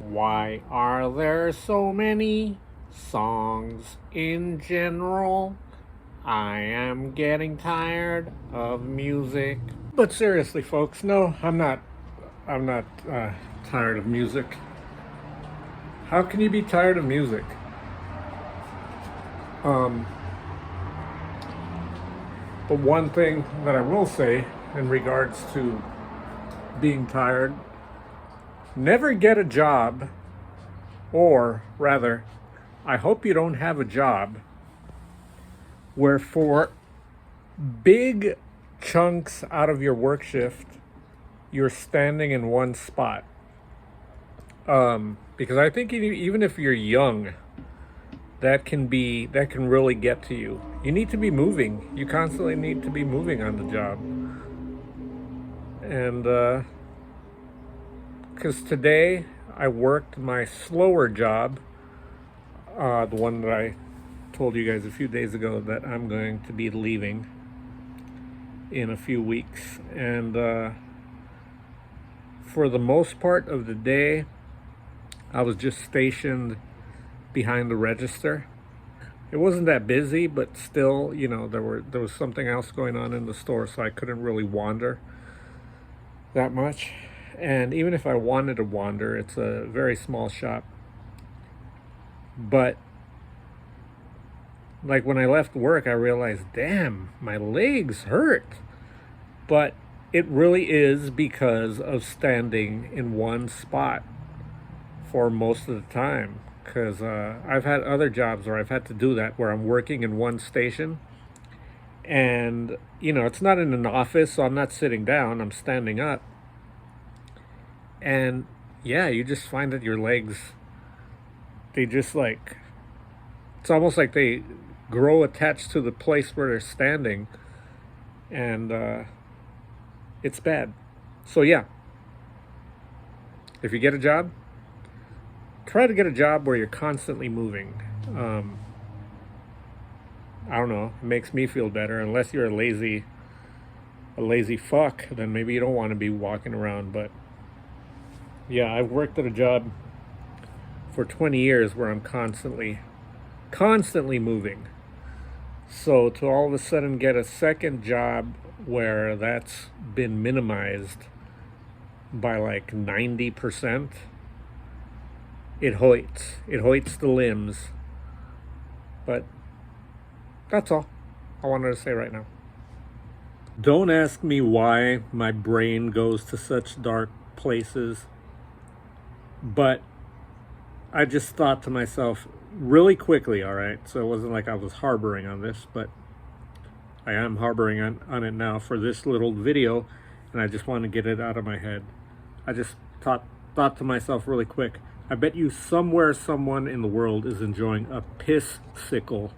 Why are there so many songs in general? I am getting tired of music. But seriously, folks, no, I'm not. I'm not tired of music. How can you be tired of music? Um, but one thing that I will say in regards to being tired, never get a job, or rather, I hope you don't have a job where for big chunks out of your work shift, you're standing in one spot. Because I think even if you're young, that can really get to you. You need to be moving. You constantly need to be moving on the job. And because today I worked my slower job, the one that I told you guys a few days ago that I'm going to be leaving in a few weeks. And for the most part of the day, I was just stationed behind the register. It wasn't that busy, but still, there was something else going on in the store, so I couldn't really wander that much. And even if I wanted to wander, it's a very small shop. But like when I left work, I realized, damn, my legs hurt. But it really is because of standing in one spot for most of the time. Because I've had other jobs where I've had to do that, where I'm working in one station. And, it's not in an office, so I'm not sitting down, I'm standing up. And yeah, you just find that your legs, they just like, it's almost like they grow attached to the place where they're standing. And it's bad. So yeah, if you get a job, try to get a job where you're constantly moving. I don't know, it makes me feel better. Unless you're a lazy fuck, then maybe you don't want to be walking around. But yeah, I've worked at a job for 20 years where I'm constantly moving. So to all of a sudden get a second job where that's been minimized by like 90%, it hoits the limbs. But that's all I wanted to say right now. Don't ask me why my brain goes to such dark places, but I just thought to myself really quickly, all right? So it wasn't like I was harboring on this, but I am harboring on it now for this little video, and I just want to get it out of my head. I just thought to myself really quick, I bet you somewhere someone in the world is enjoying a piss sickle